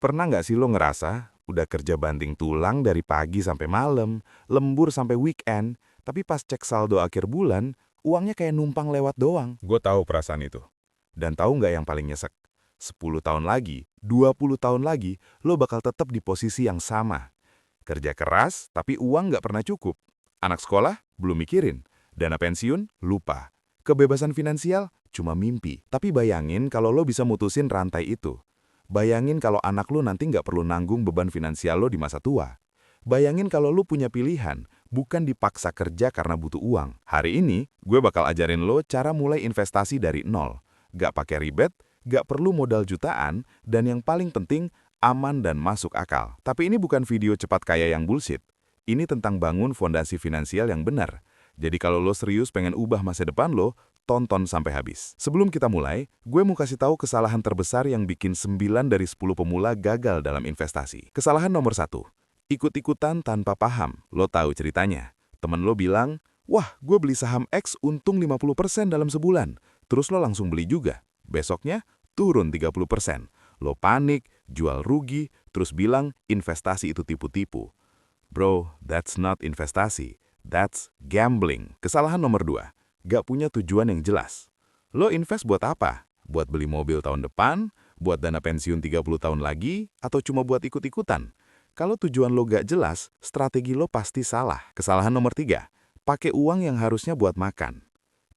Pernah nggak sih lo ngerasa udah kerja banting tulang dari pagi sampai malam, lembur sampai weekend, tapi pas cek saldo akhir bulan, uangnya kayak numpang lewat doang? Gue tahu perasaan itu. Dan tahu nggak yang paling nyesek? 10 tahun lagi, 20 tahun lagi, lo bakal tetap di posisi yang sama. Kerja keras, tapi uang nggak pernah cukup. Anak sekolah, belum mikirin. Dana pensiun, lupa. Kebebasan finansial, cuma mimpi. Tapi bayangin kalau lo bisa mutusin rantai itu. Bayangin kalau anak lo nanti nggak perlu nanggung beban finansial lo di masa tua. Bayangin kalau lo punya pilihan, bukan dipaksa kerja karena butuh uang. Hari ini, gue bakal ajarin lo cara mulai investasi dari nol. Gak pakai ribet, gak perlu modal jutaan, dan yang paling penting, aman dan masuk akal. Tapi ini bukan video cepat kaya yang bullshit. Ini tentang bangun fondasi finansial yang benar. Jadi kalau lo serius pengen ubah masa depan lo, tonton sampai habis. Sebelum kita mulai, gue mau kasih tahu kesalahan terbesar yang bikin 9 dari 10 pemula gagal dalam investasi. Kesalahan nomor 1, ikut-ikutan tanpa paham. Lo tahu ceritanya. Temen lo bilang, wah gue beli saham X untung 50% dalam sebulan. Terus lo langsung beli juga. Besoknya, turun 30%. Lo panik, jual rugi, terus bilang investasi itu tipu-tipu. Bro, that's not investasi. That's gambling. Kesalahan nomor 2, gak punya tujuan yang jelas. Lo invest buat apa? Buat beli mobil tahun depan? Buat dana pensiun 30 tahun lagi? Atau cuma buat ikut-ikutan? Kalau tujuan lo gak jelas, strategi lo pasti salah. Kesalahan nomor 3, pakai uang yang harusnya buat makan.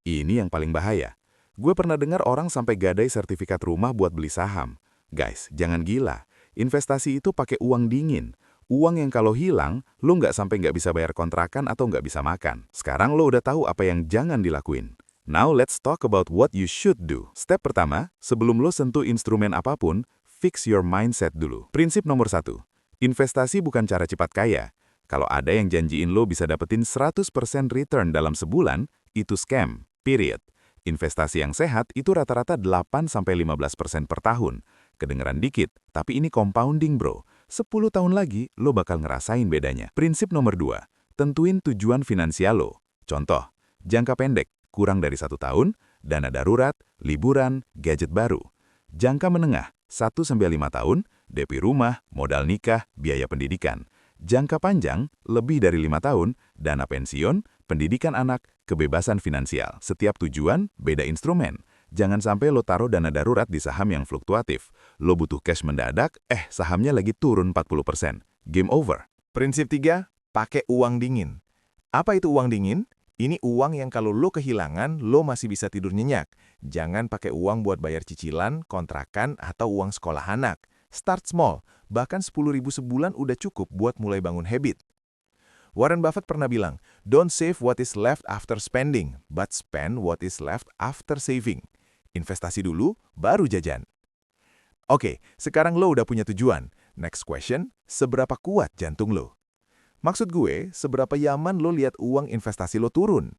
Ini yang paling bahaya. Gue pernah dengar orang sampai gadai sertifikat rumah buat beli saham. Guys, jangan gila. Investasi itu pakai uang dingin. Uang yang kalau hilang, lo nggak sampai nggak bisa bayar kontrakan atau nggak bisa makan. Sekarang lo udah tahu apa yang jangan dilakuin. Now let's talk about what you should do. Step pertama, sebelum lo sentuh instrumen apapun, fix your mindset dulu. Prinsip nomor 1, investasi bukan cara cepat kaya. Kalau ada yang janjiin lo bisa dapetin 100% return dalam sebulan, itu scam, period. Investasi yang sehat itu rata-rata 8-15% per tahun. Kedengeran dikit, tapi ini compounding bro. 10 tahun lagi, lo bakal ngerasain bedanya. Prinsip nomor 2, tentuin tujuan finansial lo. Contoh, jangka pendek, kurang dari 1 tahun, dana darurat, liburan, gadget baru. Jangka menengah, 1-5 tahun, DP rumah, modal nikah, biaya pendidikan. Jangka panjang, lebih dari 5 tahun, dana pensiun, pendidikan anak, kebebasan finansial. Setiap tujuan, beda instrumen. Jangan sampai lo taruh dana darurat di saham yang fluktuatif. Lo butuh cash mendadak, sahamnya lagi turun 40%. Game over. Prinsip 3, pakai uang dingin. Apa itu uang dingin? Ini uang yang kalau lo kehilangan, lo masih bisa tidur nyenyak. Jangan pakai uang buat bayar cicilan, kontrakan, atau uang sekolah anak. Start small, bahkan 10.000 sebulan udah cukup buat mulai bangun habit. Warren Buffett pernah bilang, don't save what is left after spending, but spend what is left after saving. Investasi dulu, baru jajan. Oke, sekarang lo udah punya tujuan. Next question, seberapa kuat jantung lo? Maksud gue, seberapa yaman lo lihat uang investasi lo turun?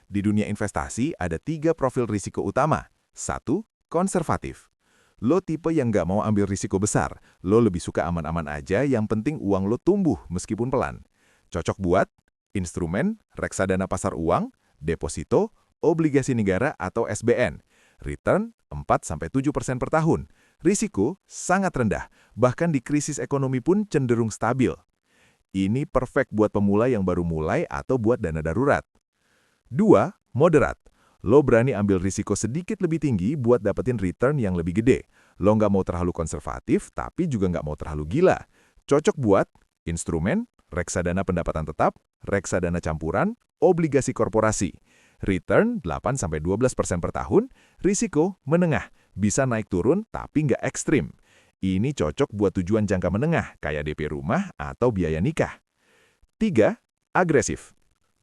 Di dunia investasi ada 3 profil risiko utama. 1, konservatif. Lo tipe yang nggak mau ambil risiko besar. Lo lebih suka aman-aman aja, yang penting uang lo tumbuh meskipun pelan. Cocok buat instrumen, reksadana pasar uang, deposito, obligasi negara atau SBN. Return 4-7% per tahun. Risiko sangat rendah, bahkan di krisis ekonomi pun cenderung stabil. Ini perfect buat pemula yang baru mulai atau buat dana darurat. 2, moderat. Lo berani ambil risiko sedikit lebih tinggi buat dapetin return yang lebih gede. Lo nggak mau terlalu konservatif, tapi juga nggak mau terlalu gila. Cocok buat instrumen, reksadana pendapatan tetap, reksadana campuran, obligasi korporasi. Return 8-12% per tahun, risiko menengah, bisa naik turun tapi nggak ekstrim. Ini cocok buat tujuan jangka menengah, kayak DP rumah atau biaya nikah. 3, agresif.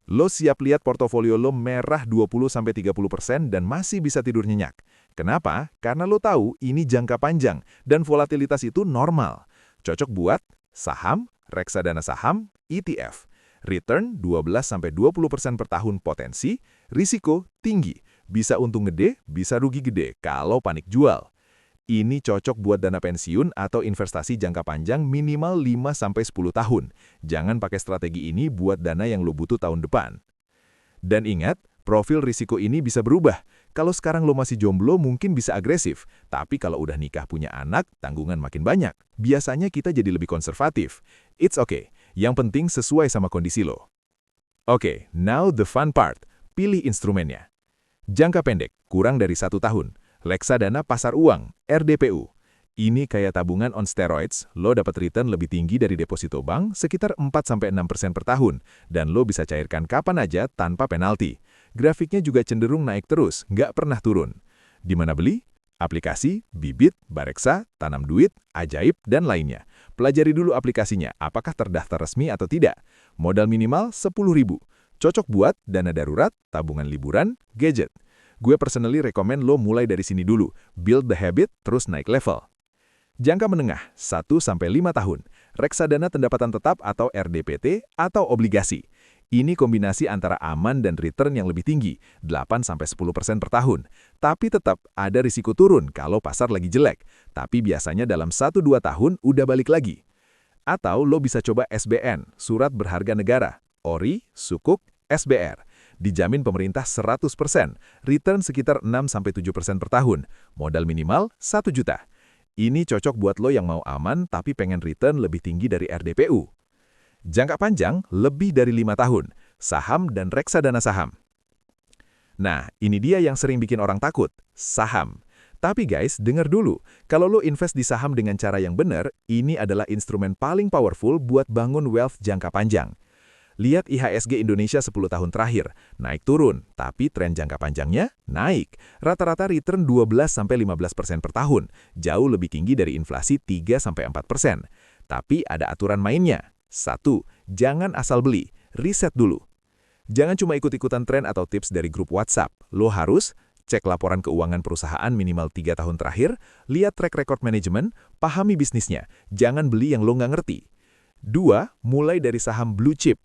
Lo siap lihat portofolio lo merah 20-30% dan masih bisa tidur nyenyak. Kenapa? Karena lo tahu ini jangka panjang dan volatilitas itu normal. Cocok buat saham, reksadana saham, ETF. Return 12-20% per tahun potensi, risiko tinggi. Bisa untung gede, bisa rugi gede kalau panik jual. Ini cocok buat dana pensiun atau investasi jangka panjang minimal 5-10 tahun. Jangan pakai strategi ini buat dana yang lo butuh tahun depan. Dan ingat, profil risiko ini bisa berubah. Kalau sekarang lo masih jomblo mungkin bisa agresif, tapi kalau udah nikah punya anak, tanggungan makin banyak. Biasanya kita jadi lebih konservatif. It's okay, yang penting sesuai sama kondisi lo. Oke, now the fun part. Pilih instrumennya. Jangka pendek, kurang dari 1 tahun. Reksadana pasar uang, RDPU. Ini kayak tabungan on steroids, lo dapat return lebih tinggi dari deposito bank sekitar 4-6% per tahun, dan lo bisa cairkan kapan aja tanpa penalti. Grafiknya juga cenderung naik terus, nggak pernah turun. Di mana beli? Aplikasi, Bibit, Bareksa, Tanam Duit, Ajaib, dan lainnya. Pelajari dulu aplikasinya, apakah terdaftar resmi atau tidak. Modal minimal 10.000. Cocok buat dana darurat, tabungan liburan, gadget. Gue personally rekomen lo mulai dari sini dulu, build the habit, terus naik level. Jangka menengah, 1-5 tahun. Reksadana pendapatan tetap atau RDPT atau obligasi. Ini kombinasi antara aman dan return yang lebih tinggi, 8-10% per tahun. Tapi tetap ada risiko turun kalau pasar lagi jelek. Tapi biasanya dalam 1-2 tahun udah balik lagi. Atau lo bisa coba SBN, Surat Berharga Negara, ORI, Sukuk, SBR. Dijamin pemerintah 100%, return sekitar 6-7% per tahun. Modal minimal 1 juta. Ini cocok buat lo yang mau aman tapi pengen return lebih tinggi dari RDPU. Jangka panjang lebih dari 5 tahun, saham dan reksadana saham. Nah, ini dia yang sering bikin orang takut, saham. Tapi guys, dengar dulu, kalau lo invest di saham dengan cara yang benar, ini adalah instrumen paling powerful buat bangun wealth jangka panjang. Lihat IHSG Indonesia 10 tahun terakhir, naik turun, tapi tren jangka panjangnya naik. Rata-rata return 12-15% per tahun, jauh lebih tinggi dari inflasi 3-4%. Tapi ada aturan mainnya. 1. Jangan asal beli, riset dulu. Jangan cuma ikut-ikutan tren atau tips dari grup WhatsApp. Lo harus cek laporan keuangan perusahaan minimal 3 tahun terakhir, lihat track record manajemen, pahami bisnisnya, jangan beli yang lo nggak ngerti. 2. Mulai dari saham blue chip.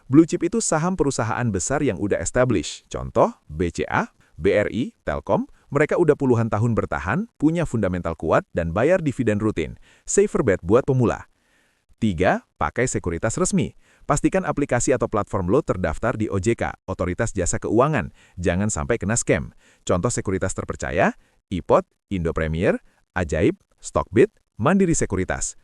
Blue chip itu saham perusahaan besar yang udah established. Contoh, BCA, BRI, Telkom, mereka udah puluhan tahun bertahan, punya fundamental kuat, dan bayar dividen rutin. Safer bet buat pemula. 3. Pakai sekuritas resmi. Pastikan aplikasi atau platform lo terdaftar di OJK, Otoritas Jasa Keuangan. Jangan sampai kena scam. Contoh sekuritas terpercaya, iPod, Indo Premier, Ajaib, Stockbit, Mandiri Sekuritas.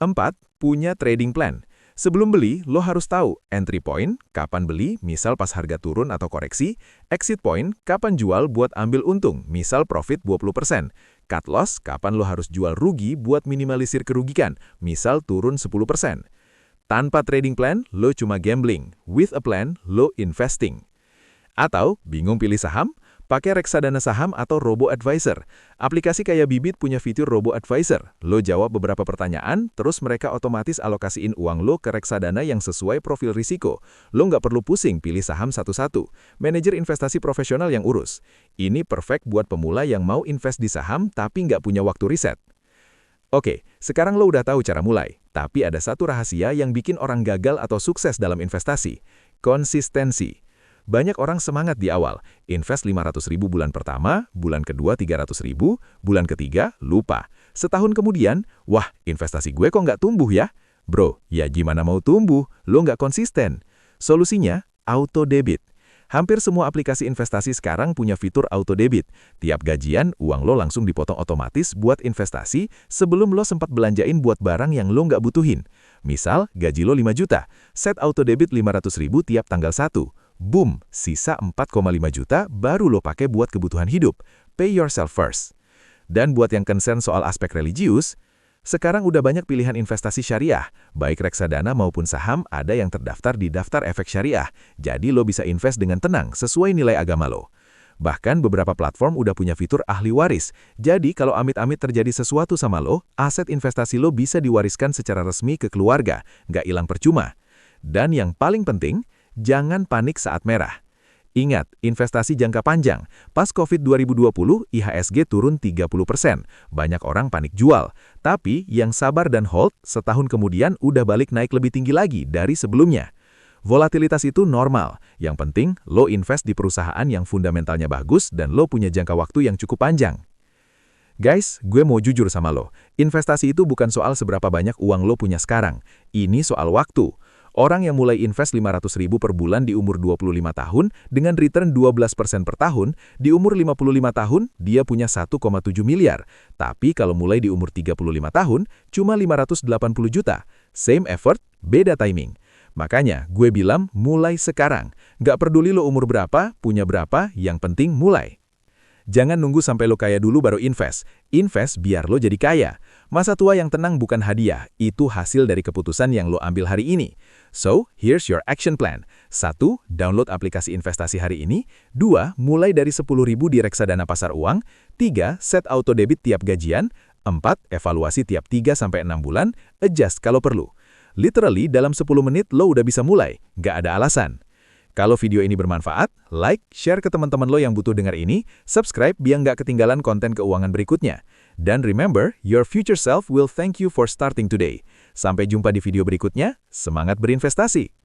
4. Punya trading plan. Sebelum beli, lo harus tahu entry point, kapan beli, misal pas harga turun atau koreksi, exit point, kapan jual buat ambil untung, misal profit 20%, cut loss, kapan lo harus jual rugi buat minimalisir kerugian, misal turun 10%. Tanpa trading plan, lo cuma gambling. With a plan, lo investing. Atau, bingung pilih saham? Pakai reksadana saham atau robo-advisor. Aplikasi kayak Bibit punya fitur robo-advisor. Lo jawab beberapa pertanyaan, terus mereka otomatis alokasiin uang lo ke reksadana yang sesuai profil risiko. Lo nggak perlu pusing pilih saham satu-satu. Manajer investasi profesional yang urus. Ini perfect buat pemula yang mau invest di saham tapi nggak punya waktu riset. Oke, sekarang lo udah tahu cara mulai. Tapi ada satu rahasia yang bikin orang gagal atau sukses dalam investasi. Konsistensi. Banyak orang semangat di awal, invest 500.000 bulan pertama, bulan kedua 300.000, bulan ketiga lupa. Setahun kemudian, wah investasi gue kok nggak tumbuh ya? Bro, ya gimana mau tumbuh? Lo nggak konsisten. Solusinya, auto debit. Hampir semua aplikasi investasi sekarang punya fitur auto debit. Tiap gajian, uang lo langsung dipotong otomatis buat investasi sebelum lo sempat belanjain buat barang yang lo nggak butuhin. Misal, gaji lo 5 juta, set auto debit 500.000 tiap tanggal 1. Boom, sisa 4,5 juta baru lo pakai buat kebutuhan hidup. Pay yourself first. Dan buat yang concern soal aspek religius, sekarang udah banyak pilihan investasi syariah. Baik reksadana maupun saham ada yang terdaftar di daftar efek syariah. Jadi lo bisa invest dengan tenang sesuai nilai agama lo. Bahkan beberapa platform udah punya fitur ahli waris. Jadi kalau amit-amit terjadi sesuatu sama lo, aset investasi lo bisa diwariskan secara resmi ke keluarga. Nggak hilang percuma. Dan yang paling penting, jangan panik saat merah. Ingat, investasi jangka panjang. Pas COVID 2020, IHSG turun 30%. Banyak orang panik jual. Tapi yang sabar dan hold, setahun kemudian udah balik naik lebih tinggi lagi dari sebelumnya. Volatilitas itu normal. Yang penting, lo invest di perusahaan yang fundamentalnya bagus dan lo punya jangka waktu yang cukup panjang. Guys, gue mau jujur sama lo. Investasi itu bukan soal seberapa banyak uang lo punya sekarang. Ini soal waktu. Orang yang mulai invest 500.000 per bulan di umur 25 tahun dengan return 12% per tahun, di umur 55 tahun dia punya 1,7 miliar. Tapi kalau mulai di umur 35 tahun, cuma 580 juta. Same effort, beda timing. Makanya gue bilang mulai sekarang. Nggak peduli lo umur berapa, punya berapa, yang penting mulai. Jangan nunggu sampai lo kaya dulu baru invest. Invest biar lo jadi kaya. Masa tua yang tenang bukan hadiah, itu hasil dari keputusan yang lo ambil hari ini. So, here's your action plan. 1. Download aplikasi investasi hari ini. 2. Mulai dari 10.000 di reksadana pasar uang. 3. Set auto debit tiap gajian. 4. Evaluasi tiap 3-6 bulan. Adjust kalau perlu. Literally, dalam 10 menit lo udah bisa mulai. Nggak ada alasan. Kalau video ini bermanfaat, like, share ke teman-teman lo yang butuh dengar ini, subscribe biar nggak ketinggalan konten keuangan berikutnya. Dan remember, your future self will thank you for starting today. Sampai jumpa di video berikutnya, semangat berinvestasi!